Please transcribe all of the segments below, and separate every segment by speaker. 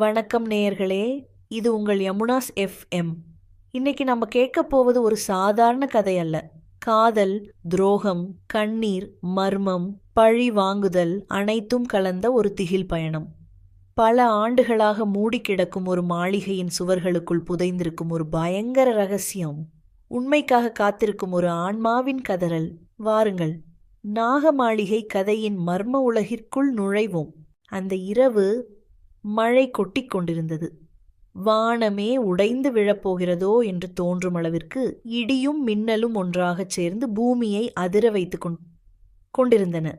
Speaker 1: வணக்கம் நேயர்களே, இது உங்கள் யமுனாஸ் எஃப்எம். இன்னைக்கு நம்ம கேட்க போவது ஒரு சாதாரண கதை அல்ல. காதல், துரோகம், கண்ணீர், மர்மம், பழி வாங்குதல் அனைத்தும் கலந்த ஒரு திகில் பயணம். பல ஆண்டுகளாக மூடி கிடக்கும் ஒரு மாளிகையின் சுவர்களுக்குள் புதைந்திருக்கும் ஒரு பயங்கர ரகசியம், உண்மைக்காக காத்திருக்கும் ஒரு ஆன்மாவின் கதறல். வாருங்கள், நாக மாளிகை கதையின் மர்ம உலகிற்குள் நுழைவோம். அந்த இரவு மழை கொட்டிக் கொண்டிருந்தது. வானமே உடைந்து விழப்போகிறதோ என்று தோன்றும் அளவிற்கு இடியும் மின்னலும் ஒன்றாகச் சேர்ந்து பூமியை அதிர வைத்து கொண்டிருந்தன.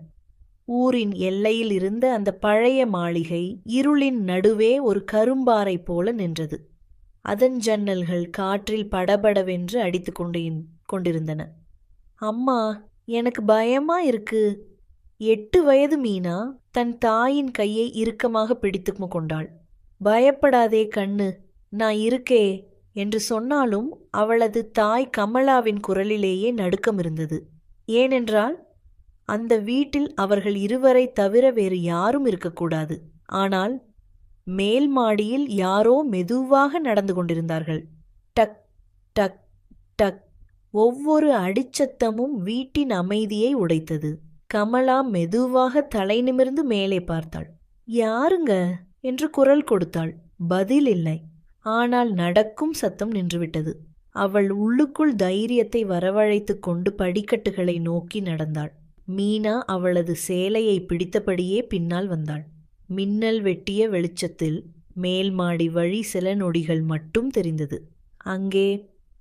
Speaker 1: ஊரின் எல்லையில் இருந்த அந்த பழைய மாளிகை இருளின் நடுவே ஒரு கரும்பாறை போல நின்றது. அதன் ஜன்னல்கள் காற்றில் படபடவென்று அடித்து கொண்டிருந்தன. அம்மா, எனக்கு பயமா இருக்கு. 8 வயது மீனா தன் தாயின் கையை இறுக்கமாக பிடித்து கொண்டாள். பயப்படாதே கண்ணு, நான் இருக்கே என்று சொன்னாலும் அவளது தாய் கமலாவின் குரலிலேயே நடுக்கம் இருந்தது. ஏனென்றால் அந்த வீட்டில் அவர்கள் இருவரை தவிர வேறு யாரும் இருக்கக்கூடாது. ஆனால் மேல் மாடியில் யாரோ மெதுவாக நடந்து கொண்டிருந்தார்கள். டக் டக் டக். ஒவ்வொரு அடிச்சத்தமும் வீட்டின் அமைதியை உடைத்தது. கமலா மெதுவாக தலை நிமிர்ந்து மேலே பார்த்தாள். யாருங்க என்று குரல் கொடுத்தாள். பதில் இல்லை. ஆனால் நடக்கும் சத்தம் நின்றுவிட்டது. அவள் உள்ளுக்குள் தைரியத்தை வரவழைத்து கொண்டு படிக்கட்டுகளை நோக்கி நடந்தாள். மீனா அவளது சேலையை பிடித்தபடியே பின்னால் வந்தாள். மின்னல் வெட்டிய வெளிச்சத்தில் மேல் மாடி வழி சில நொடிகள் மட்டும் தெரிந்தது. அங்கே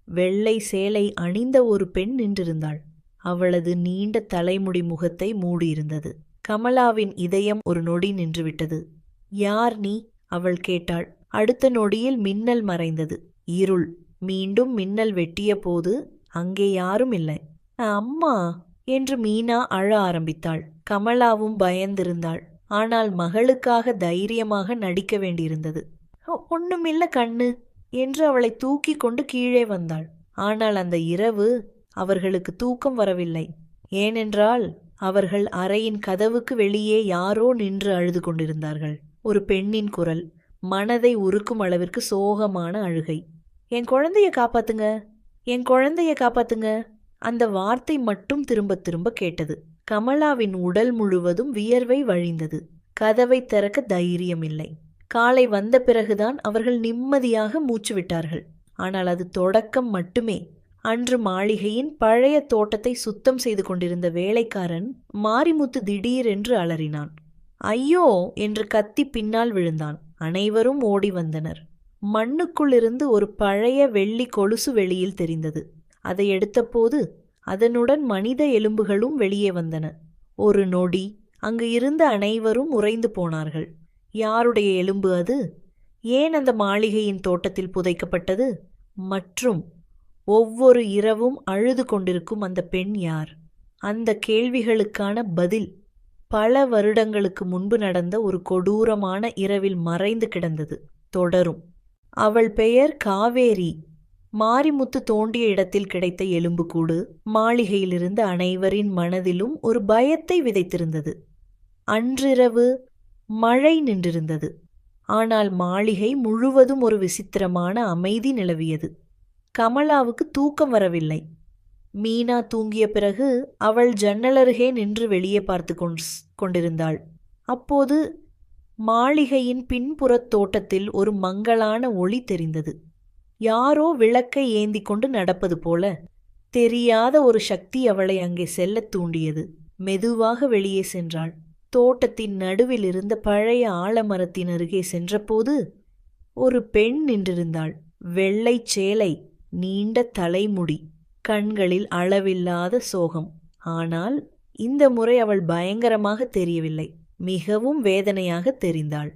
Speaker 1: வெள்ளை சேலை அணிந்த ஒரு பெண் நின்றிருந்தாள். அவளது நீண்ட தலைமுடி முகத்தை மூடியிருந்தது. கமலாவின் இதயம் ஒரு நொடி நின்றுவிட்டது. யார் நீ? அவள் கேட்டாள். அடுத்த நொடியில் மின்னல் மறைந்தது. இருள். மீண்டும் மின்னல் வெட்டிய போது அங்கே யாரும் இல்லை. அம்மா என்று மீனா அழ ஆரம்பித்தாள். கமலாவும் பயந்திருந்தாள். ஆனால் மகளுக்காக தைரியமாக நடிக்க வேண்டியிருந்தது. ஒண்ணுமில்ல கண்ணு என்று அவளை தூக்கி கொண்டு கீழே வந்தாள். ஆனால் அந்த இரவு அவர்களுக்கு தூக்கம் வரவில்லை. ஏனென்றால் அவர்கள் அறையின் கதவுக்கு வெளியே யாரோ நின்று அழுது கொண்டிருந்தார்கள். ஒரு பெண்ணின் குரல், மனதை உருக்கும் அளவிற்கு சோகமான அழுகை. என் குழந்தைய காப்பாத்துங்க, என் குழந்தைய காப்பாத்துங்க. அந்த வார்த்தை மட்டும் திரும்ப திரும்ப கேட்டது. கமலாவின் உடல் முழுவதும் வியர்வை வழிந்தது. கதவை திறக்க தைரியம் இல்லை. காலை வந்த பிறகுதான் அவர்கள் நிம்மதியாக மூச்சு விட்டார்கள். ஆனால் அது தொடக்கம் மட்டுமே. அன்று மாளிகையின் பழைய தோட்டத்தை சுத்தம் செய்து கொண்டிருந்த வேலைக்காரன் மாரிமுத்து திடீரென்று அலறினான். ஐயோ என்று கத்தி பின்னால் விழுந்தான். அனைவரும் ஓடி வந்தனர். மண்ணுக்குள்ளிருந்து ஒரு பழைய வெள்ளி கொலுசு வெளியில் தெரிந்தது. அதை எடுத்தபோது அதனுடன் மனித எலும்புகளும் வெளியே வந்தன. ஒரு நொடி அங்கு இருந்த அனைவரும் உறைந்து போனார்கள். யாருடைய எலும்பு அது? ஏன் அந்த மாளிகையின் தோட்டத்தில் புதைக்கப்பட்டது? மற்றும் ஒவ்வொரு இரவும் அழுது கொண்டிருக்கும் அந்த பெண் யார்? அந்த கேள்விகளுக்கான பதில் பல வருடங்களுக்கு முன்பு நடந்த ஒரு கொடூரமான இரவில் மறைந்து கிடந்தது. தொடரும். அவள் பெயர் காவேரி. மாரிமுத்து தோண்டிய இடத்தில் கிடைத்த எலும்புக்கூடு மாளிகையிலிருந்து அனைவரின் மனதிலும் ஒரு பயத்தை விதைத்திருந்தது. அன்றிரவு மழை நின்றிருந்தது. ஆனால் மாளிகை முழுவதும் ஒரு விசித்திரமான அமைதி நிலவியது. கமலாவுக்கு தூக்கம் வரவில்லை. மீனா தூங்கிய பிறகு அவள் ஜன்னலருகே நின்று வெளியே பார்த்து கொண்டிருந்தாள். அப்போது மாளிகையின் பின்புறத் தோட்டத்தில் ஒரு மங்கலான ஒளி தெரிந்தது. யாரோ விளக்கை ஏந்தி கொண்டு நடப்பது போல. தெரியாத ஒரு சக்தி அவளை அங்கே செல்லத் தூண்டியது. மெதுவாக வெளியே சென்றாள். தோட்டத்தின் நடுவில் இருந்த பழைய ஆலமரத்தின் அருகே சென்றபோது ஒரு பெண் நின்றிருந்தாள். வெள்ளை சேலை, நீண்ட தலைமுடி, கண்களில் அளவில்லாத சோகம். ஆனால் இந்த முறை அவள் பயங்கரமாக தெரியவில்லை. மிகவும் வேதனையாக தெரிந்தாள்.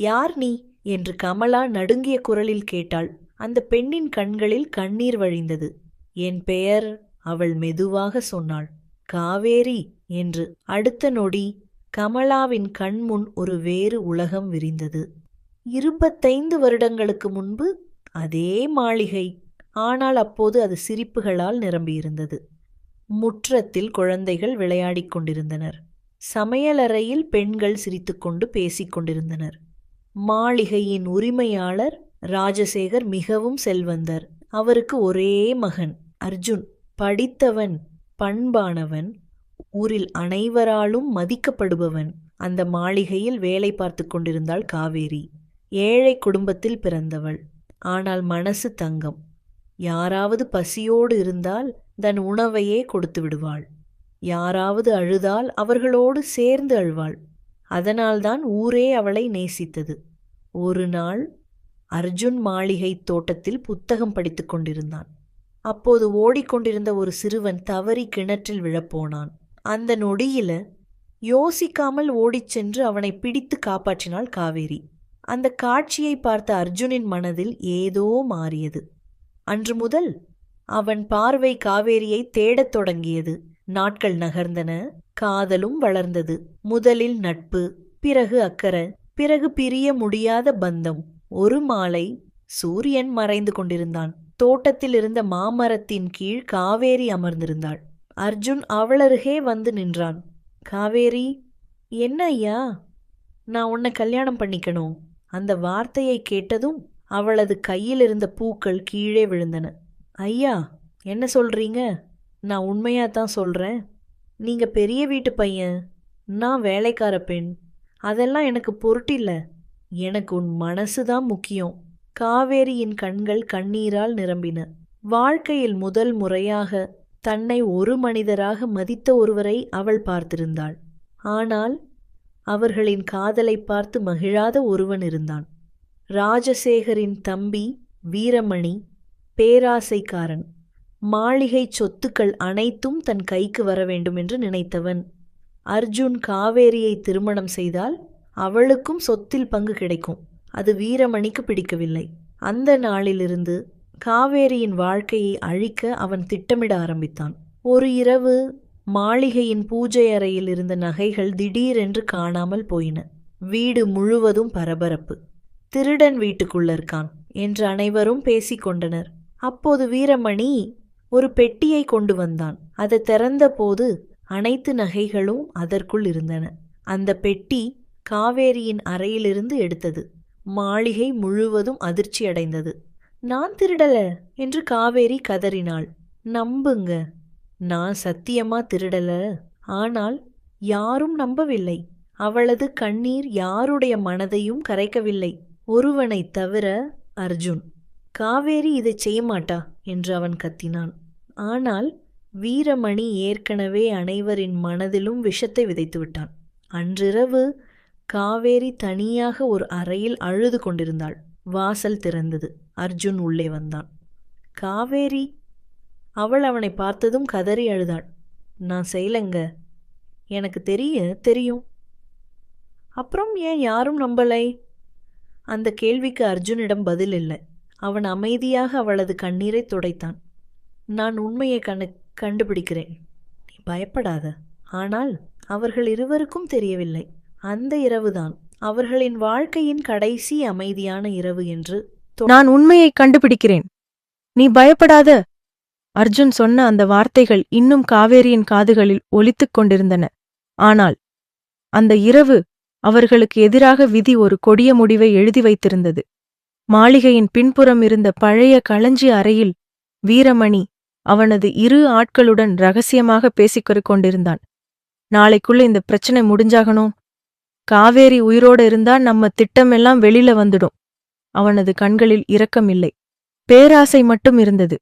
Speaker 1: யார் நீ என்று கமலா நடுங்கிய குரலில் கேட்டாள். அந்த பெண்ணின் கண்களில் கண்ணீர் வழிந்தது. என் பெயர், அவள் மெதுவாக சொன்னாள். காவேரி என்று. அடுத்த நொடி கமலாவின் கண்முன் ஒரு வேறு உலகம் விரிந்தது. 25 வருடங்களுக்கு முன்பு அதே மாளிகை. ஆனால் அப்போது அது சிரிப்புகளால் நிரம்பியிருந்தது. முற்றத்தில் குழந்தைகள் விளையாடிக் கொண்டிருந்தனர். சமையலறையில் பெண்கள் சிரித்துக்கொண்டு பேசிக் கொண்டிருந்தனர். மாளிகையின் உரிமையாளர் ராஜசேகர் மிகவும் செல்வந்தர். அவருக்கு ஒரே மகன் அர்ஜுன். படித்தவன், பண்பானவன், ஊரில் அனைவராலும் மதிக்கப்படுபவன். அந்த மாளிகையில் வேலை பார்த்து கொண்டிருந்தாள் காவேரி. ஏழை குடும்பத்தில் பிறந்தவள். ஆனால் மனசு தங்கம். யாராவது பசியோடு இருந்தால் தன் உணவையே கொடுத்து விடுவாள். யாராவது அழுதால் அவர்களோடு சேர்ந்து அழுவாள். அதனால்தான் ஊரே அவளை நேசித்தது. ஒரு நாள் அர்ஜுன் மாளிகை தோட்டத்தில் புத்தகம் படித்து கொண்டிருந்தான். அப்போது ஓடிக்கொண்டிருந்த ஒரு சிறுவன் தவறி கிணற்றில் விழப்போனான். அந்த நொடியில யோசிக்காமல் ஓடிச் சென்று அவனை பிடித்து காப்பாற்றினாள் காவேரி. அந்த காட்சியை பார்த்த அர்ஜுனின் மனதில் ஏதோ மாறியது. அன்று முதல் அவன் பார்வை காவேரியை தேடத் தொடங்கியது. நாட்கள் நகர்ந்தன. காதலும் வளர்ந்தது. முதலில் நட்பு, பிறகு அக்கறை, பிறகு பிரிய முடியாத பந்தம். ஒரு மாலை சூரியன் மறைந்து கொண்டிருந்தான். தோட்டத்தில் இருந்த மாமரத்தின் கீழ் காவேரி அமர்ந்திருந்தாள். அர்ஜுன் அவளருகே வந்து நின்றான். காவேரி, என்ன ஐயா? நான் உன்னை கல்யாணம் பண்ணிக்கணும். அந்த வார்த்தையை கேட்டதும் அவளது கையில் இருந்த பூக்கள் கீழே விழுந்தன. ஐயா, என்ன சொல்றீங்க? நான் உண்மையாத்தான் சொல்றேன். நீங்க பெரிய வீட்டு பையன், நான் வேலைக்கார பெண். அதெல்லாம் எனக்கு பொருட்டில்ல. எனக்கு உன் மனசுதான் முக்கியம். காவேரியின் கண்கள் கண்ணீரால் நிரம்பின. வாழ்க்கையில் முதல் முறையாக தன்னை ஒரு மனிதராக மதித்த ஒருவரை அவள் பார்த்திருந்தாள். ஆனால் அவர்களின் காதலை பார்த்து மகிழாத ஒருவன் இருந்தான். ராஜசேகரின் தம்பி வீரமணி பேராசைக்காரன். மாளிகை சொத்துக்கள் அனைத்தும் தன் கைக்கு வர வேண்டும் என்று நினைத்தவன். அர்ஜுன் காவேரியை திருமணம் செய்தால் அவளுக்கும் சொத்தில் பங்கு கிடைக்கும். அது வீரமணிக்கு பிடிக்கவில்லை. அந்த நாளிலிருந்து காவேரியின் வாழ்க்கையை அழிக்க அவன் திட்டமிட ஆரம்பித்தான். ஒரு இரவு மாளிகையின் பூஜை அறையில் இருந்த நகைகள் திடீரென்று காணாமல் போயின. வீடு முழுவதும் பரபரப்பு. திருடன் வீட்டுக்குள்ள இருக்கான் என்று அனைவரும் பேசிக்கொண்டனர். அப்போது வீரமணி ஒரு பெட்டியை கொண்டு வந்தான். அதை திறந்த போது அனைத்து நகைகளும் அதற்குள் இருந்தன. அந்த பெட்டி காவேரியின் அறையிலிருந்து எடுத்தது. மாளிகை முழுவதும் அதிர்ச்சி அடைந்தது. நான் திருடல என்று காவேரி கதறினாள். நம்புங்க, நான் சத்தியமா திருடல. ஆனால் யாரும் நம்பவில்லை. அவளது கண்ணீர் யாருடைய மனதையும் கரைக்கவில்லை, ஒருவனை தவிர அர்ஜுன். காவேரி இதை செய்ய மாட்டா என்று அவன் கத்தினான். ஆனால் வீரமணி ஏற்கனவே அனைவரின் மனதிலும் விஷத்தை விதைத்து விட்டான். அன்றிரவு காவேரி தனியாக ஒரு அறையில் அழுது கொண்டிருந்தாள். வாசல் திறந்தது. அர்ஜுன் உள்ளே வந்தான். காவேரி, அவள் அவனை பார்த்ததும் கதறி அழுதாள். நான் செய்யலங்க, எனக்கு தெரியும். அப்புறம் ஏன் யாரும் நம்பலை? அந்த கேள்விக்கு அர்ஜுனிடம் பதில் இல்லை. அவன் அமைதியாக அவளது கண்ணீரை துடைத்தான். நான் உண்மையை கண்டுபிடிக்கிறேன், நீ பயப்படாத. ஆனால் அவர்கள் இருவருக்கும் தெரியவில்லை. அந்த இரவுதான் அவர்களின் வாழ்க்கையின் கடைசி அமைதியான இரவு என்று.
Speaker 2: நான் உண்மையை கண்டுபிடிக்கிறேன், நீ பயப்படாத. அர்ஜுன் சொன்ன அந்த வார்த்தைகள் இன்னும் காவேரியின் காதுகளில் ஒலித்துக் கொண்டிருந்தன. ஆனால் அந்த இரவு அவர்களுக்கு எதிராக விதி ஒரு கொடிய முடிவை எழுதி வைத்திருந்தது. மாளிகையின் பின்புறம் இருந்த பழைய களஞ்சிய அறையில் வீரமணி அவனது 2 ஆட்களுடன் ரகசியமாக பேசிக் கொண்டிருந்தான். நாளைக்குள்ள இந்த பிரச்சனை முடிஞ்சாகணும். காவேரி உயிரோடு இருந்தா நம்ம திட்டமெல்லாம் வெளியில வந்துடும். அவனது கண்களில் இரக்கமில்லை, பேராசை மட்டும் இருந்தது.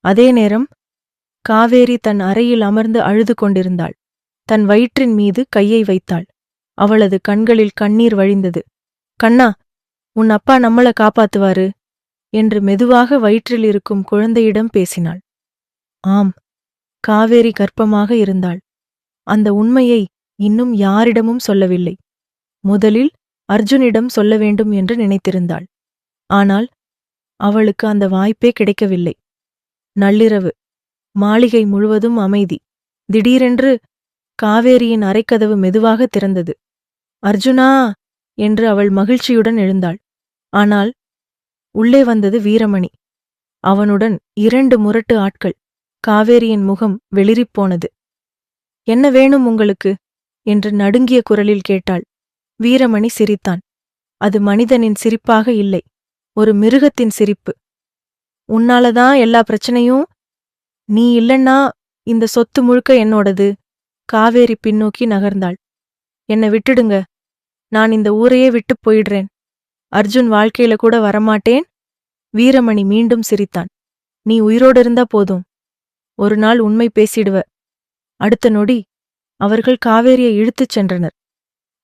Speaker 2: அதே நேரம் காவேரி தன் அறையில் அமர்ந்து அழுது கொண்டிருந்தாள். தன் வயிற்றின் மீது கையை வைத்தாள். அவளது கண்களில் கண்ணீர் வழிந்தது. கண்ணா, உன் அப்பா நம்மள காப்பாத்துவாரு என்று மெதுவாக வயிற்றில் இருக்கும் குழந்தையிடம் பேசினாள். ஆம், காவேரி கர்ப்பமாக இருந்தாள். அந்த உண்மையை இன்னும் யாரிடமும் சொல்லவில்லை. முதலில் அர்ஜுனிடம் சொல்ல வேண்டும் என்று நினைத்திருந்தாள். ஆனால் அவளுக்கு அந்த வாய்ப்பே கிடைக்கவில்லை. நள்ளிரவு. மாளிகை முழுவதும் அமைதி. திடீரென்று காவேரியின் அறைக்கதவு மெதுவாக திறந்தது. அர்ஜுனா என்று அவள் மகிழ்ச்சியுடன் எழுந்தாள். ஆனால் உள்ளே வந்தது வீரமணி. அவனுடன் 2 முரட்டு ஆட்கள். காவேரியின் முகம் வெளிறிப்போனது. என்ன வேணும் உங்களுக்கு என்று நடுங்கிய குரலில் கேட்டாள். வீரமணி சிரித்தான். அது மனிதனின் சிரிப்பாக இல்லை, ஒரு மிருகத்தின் சிரிப்பு. உன்னாலதான் எல்லா பிரச்சனையும், நீ இல்லன்னா இந்த சொத்து முழுக்க என்னோடது. காவேரி பின்னோக்கி நகர்ந்தாள். என்னை விட்டுடுங்க, நான் இந்த ஊரையே விட்டுப் போயிடுறேன். அர்ஜுன் வாழ்க்கையில கூட வரமாட்டேன். வீரமணி மீண்டும் சிரித்தான். நீ உயிரோடு இருந்தா போதும், ஒரு நாள் உண்மை பேசிடுவ. அடுத்த நொடி அவர்கள் காவேரியை இழுத்துச் சென்றனர்.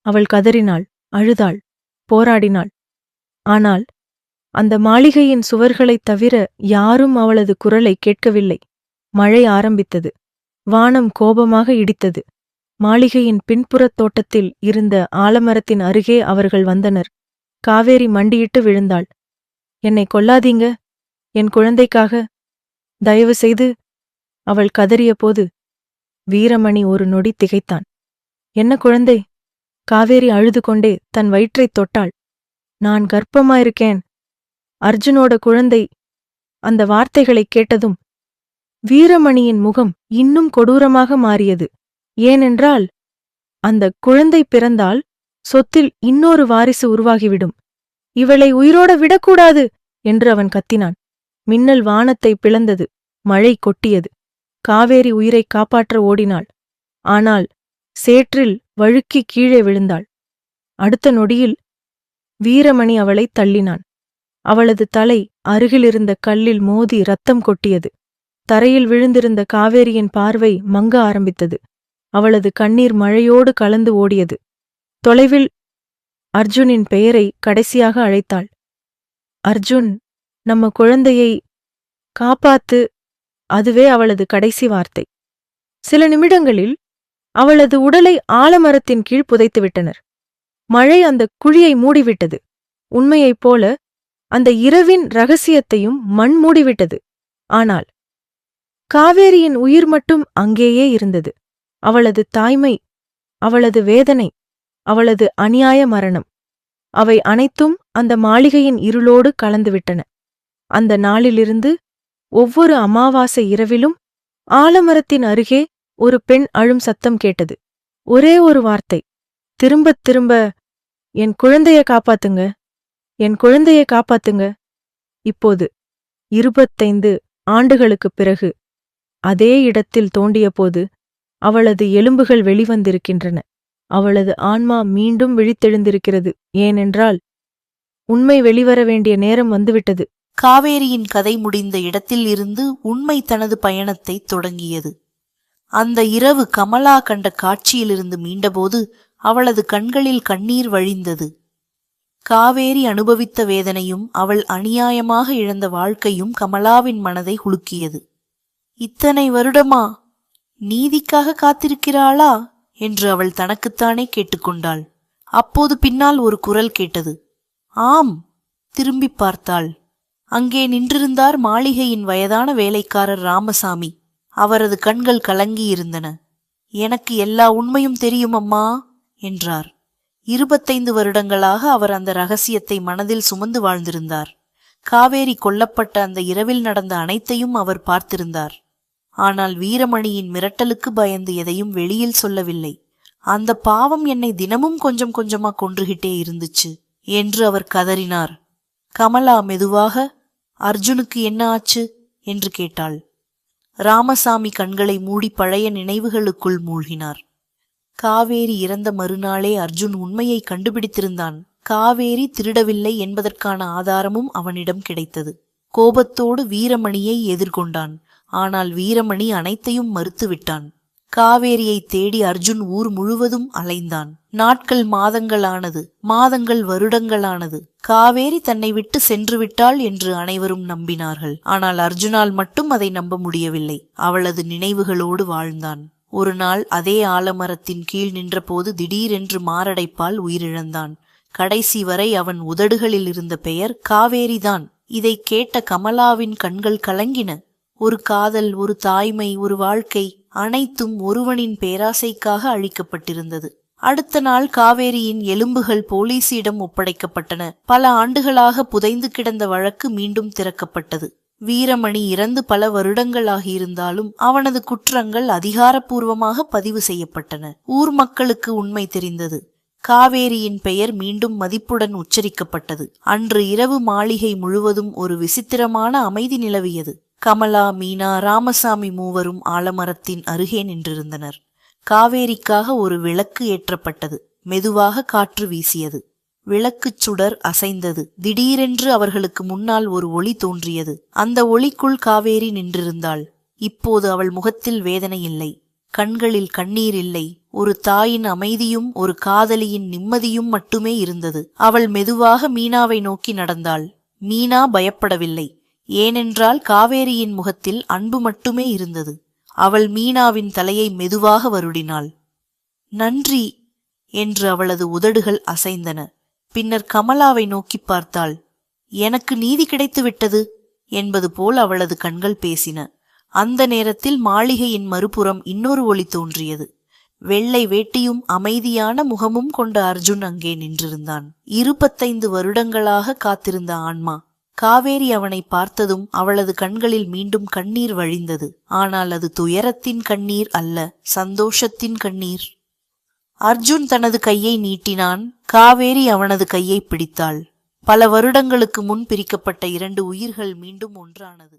Speaker 2: அவள் கதறினாள், அழுதாள், போராடினாள். ஆனால் அந்த மாளிகையின் சுவர்களைத் தவிர யாரும் அவளது குரலை கேட்கவில்லை. மழை ஆரம்பித்தது. வானம் கோபமாக இடித்தது. மாளிகையின் பின்புறத் தோட்டத்தில் இருந்த ஆலமரத்தின் அருகே அவர்கள் வந்தனர். காவேரி மண்டியிட்டு விழுந்தாள். என்னை கொல்லாதீங்க, என் குழந்தைக்காக, தயவு செய்து. அவள் கதறியபோது வீரமணி ஒரு நொடி திகைத்தான். என்ன குழந்தை? காவேரி அழுது கொண்டே தன் வயிற்றைத் தொட்டாள். நான் கர்ப்பமாயிருக்கேன், அர்ஜுனோட குழந்தை. அந்த வார்த்தைகளைக் கேட்டதும் வீரமணியின் முகம் இன்னும் கொடூரமாக மாறியது. ஏனென்றால் அந்த குழந்தை பிறந்தால் சொத்தில் இன்னொரு வாரிசு உருவாகிவிடும். இவளை உயிரோட விடக்கூடாது என்று அவன் கத்தினான். மின்னல் வானத்தை பிளந்தது. மழை கொட்டியது. காவேரி உயிரைக் காப்பாற்ற ஓடினாள். ஆனால் சேற்றில் வழுக்கி கீழே விழுந்தாள். அடுத்த நொடியில் வீரமணி அவளைத் தள்ளினான். அவளது தலை அருகிலிருந்த கல்லில் மோதி ரத்தம் கொட்டியது. தரையில் விழுந்திருந்த காவேரியின் பார்வை மங்க ஆரம்பித்தது. அவளது கண்ணீர் மழையோடு கலந்து ஓடியது. தொலைவில் அர்ஜுனின் பெயரை கடைசியாக அழைத்தாள். அர்ஜுன், நம்ம குழந்தையை காப்பாத்து. அதுவே அவளது கடைசி வார்த்தை. சில நிமிடங்களில் அவளது உடலை ஆலமரத்தின் கீழ் புதைத்துவிட்டனர். மழை அந்த குழியை மூடிவிட்டது. உண்மையைப் போல அந்த இரவின் ரகசியத்தையும் மண் மூடிவிட்டது. ஆனால் காவேரியின் உயிர் மட்டும் அங்கேயே இருந்தது. அவளது தாய்மை, அவளது வேதனை, அவளது அநியாய மரணம், அவை அனைத்தும் அந்த மாளிகையின் இருளோடு கலந்துவிட்டன. அந்த நாளிலிருந்து ஒவ்வொரு அமாவாசை இரவிலும் ஆலமரத்தின் அருகே ஒரு பெண் அழும் சத்தம் கேட்டது. ஒரே ஒரு வார்த்தை, திரும்பத் திரும்ப, என் குழந்தைய காப்பாத்துங்க, என் குழந்தைய காப்பாத்துங்க. இப்போது 25 ஆண்டுகளுக்குப் பிறகு அதே இடத்தில் தோண்டியபோது அவளது எலும்புகள் வெளிவந்திருக்கின்றன. அவளது ஆன்மா மீண்டும் விழித்தெழுந்திருக்கிறது. ஏனென்றால் உண்மை வெளிவர வேண்டிய நேரம் வந்துவிட்டது.
Speaker 1: காவேரியின் கதை முடிந்த இடத்தில் இருந்து உண்மை தனது பயணத்தை தொடங்கியது. அந்த இரவு கமலா கண்ட காட்சியிலிருந்து மீண்டபோது அவளது கண்களில் கண்ணீர் வழிந்தது. காவேரி அனுபவித்த வேதனையும் அவள் அநியாயமாக இழந்த வாழ்க்கையும் கமலாவின் மனதை உலுக்கியது. இத்தனை வருடமா நீதிக்காக காத்திருக்கிறாளா என்று அவள் தனக்குத்தானே கேட்டுக்கொண்டாள். அப்போது பின்னால் ஒரு குரல் கேட்டது. ஆம். திரும்பி பார்த்தாள். அங்கே நின்றிருந்தார் மாளிகையின் வயதான வேலைக்காரர் ராமசாமி. அவரது கண்கள் கலங்கியிருந்தன. எனக்கு எல்லா உண்மையும் தெரியும் அம்மா என்றார். 25 வருடங்களாக அவர் அந்த ரகசியத்தை மனதில் சுமந்து வாழ்ந்திருந்தார். காவேரி கொல்லப்பட்ட அந்த இரவில் நடந்த அனைத்தையும் அவர் பார்த்திருந்தார். ஆனால் வீரமணியின் மிரட்டலுக்கு பயந்து எதையும் வெளியில் சொல்லவில்லை. அந்த பாவம் என்னை தினமும் கொஞ்சம் கொஞ்சமா கொன்றுகிட்டே இருந்துச்சு என்று அவர் கதறினார். கமலா மெதுவாக, அர்ஜுனுக்கு என்ன ஆச்சு என்று கேட்டாள். ராமசாமி கண்களை மூடி பழைய நினைவுகளுக்குள் மூழ்கினார். காவேரி இறந்த மறுநாளே அர்ஜுன் உண்மையை கண்டுபிடித்திருந்தான். காவேரி திருடவில்லை என்பதற்கான ஆதாரமும் அவனிடம் கிடைத்தது. கோபத்தோடு வீரமணியை எதிர்கொண்டான். ஆனால் வீரமணி அனைத்தையும் மறுத்துவிட்டான். காவேரியை தேடி அர்ஜுன் ஊர் முழுவதும் அலைந்தான். நாட்கள் மாதங்களானது, மாதங்கள் வருடங்களானது. காவேரி தன்னை விட்டு சென்று விட்டாள் என்று அனைவரும் நம்பினார்கள். ஆனால் அர்ஜுனால் மட்டும் அதை நம்ப முடியவில்லை. அவளது நினைவுகளோடு வாழ்ந்தான். ஒரு நாள் அதே ஆலமரத்தின் கீழ் நின்றபோது திடீரென்று மாரடைப்பால் உயிரிழந்தான். கடைசி வரை அவன் உதடுகளில் இருந்த பெயர் காவேரிதான். இதை கேட்ட கமலாவின் கண்கள் கலங்கின. ஒரு காதல், ஒரு தாய்மை, ஒரு வாழ்க்கை, அனைத்தும் ஒருவனின் பேராசைக்காக அழிக்கப்பட்டிருந்தது. அடுத்த நாள் காவேரியின் எலும்புகள் போலீசிடம் ஒப்படைக்கப்பட்டன. பல ஆண்டுகளாக புதைந்து கிடந்த வழக்கு மீண்டும் திறக்கப்பட்டது. வீரமணி இறந்து பல வருடங்களாகியிருந்தாலும் அவனது குற்றங்கள் அதிகாரப்பூர்வமாக பதிவு செய்யப்பட்டன. ஊர் மக்களுக்கு உண்மை தெரிந்தது. காவேரியின் பெயர் மீண்டும் மதிப்புடன் உச்சரிக்கப்பட்டது. அன்று இரவு மாளிகை முழுவதும் ஒரு விசித்திரமான அமைதி நிலவியது. கமலா, மீனா, ராமசாமி மூவரும் ஆலமரத்தின் அருகே நின்றிருந்தனர். காவேரிக்காக ஒரு விளக்கு ஏற்றப்பட்டது. மெதுவாக காற்று வீசியது. விளக்குச் சுடர் அசைந்தது. திடீரென்று அவர்களுக்கு முன்னால் ஒரு ஒளி தோன்றியது. அந்த ஒளிக்குள் காவேரி நின்றிருந்தாள். இப்போது அவள் முகத்தில் வேதனை இல்லை, கண்களில் கண்ணீர் இல்லை. ஒரு தாயின் அமைதியும் ஒரு காதலியின் நிம்மதியும் மட்டுமே இருந்தது. அவள் மெதுவாக மீனாவை நோக்கி நடந்தாள். மீனா பயப்படவில்லை. ஏனென்றால் காவேரியின் முகத்தில் அன்பு மட்டுமே இருந்தது. அவள் மீனாவின் தலையை மெதுவாக வருடினாள். நன்றி என்று அவளது உதடுகள் அசைந்தன. பின்னர் கமலாவை நோக்கி பார்த்தாள். எனக்கு நீதி கிடைத்துவிட்டது என்பது போல் அவளது கண்கள் பேசின. அந்த நேரத்தில் மாளிகையின் மறுபுறம் இன்னொரு ஒளி தோன்றியது. வெள்ளை வேட்டியும் அமைதியான முகமும் கொண்ட அர்ஜுன் அங்கே நின்றிருந்தான். 25 வருடங்களாக காத்திருந்த ஆன்மா. காவேரி அவனை பார்த்ததும் அவளது கண்களில் மீண்டும் கண்ணீர் வழிந்தது. ஆனால் அது துயரத்தின் கண்ணீர் அல்ல, சந்தோஷத்தின் கண்ணீர். அர்ஜுன் தனது கையை நீட்டினான். காவேரி அவனது கையை பிடித்தாள். பல வருடங்களுக்கு முன் பிரிக்கப்பட்ட 2 உயிர்கள் மீண்டும் ஒன்றானது.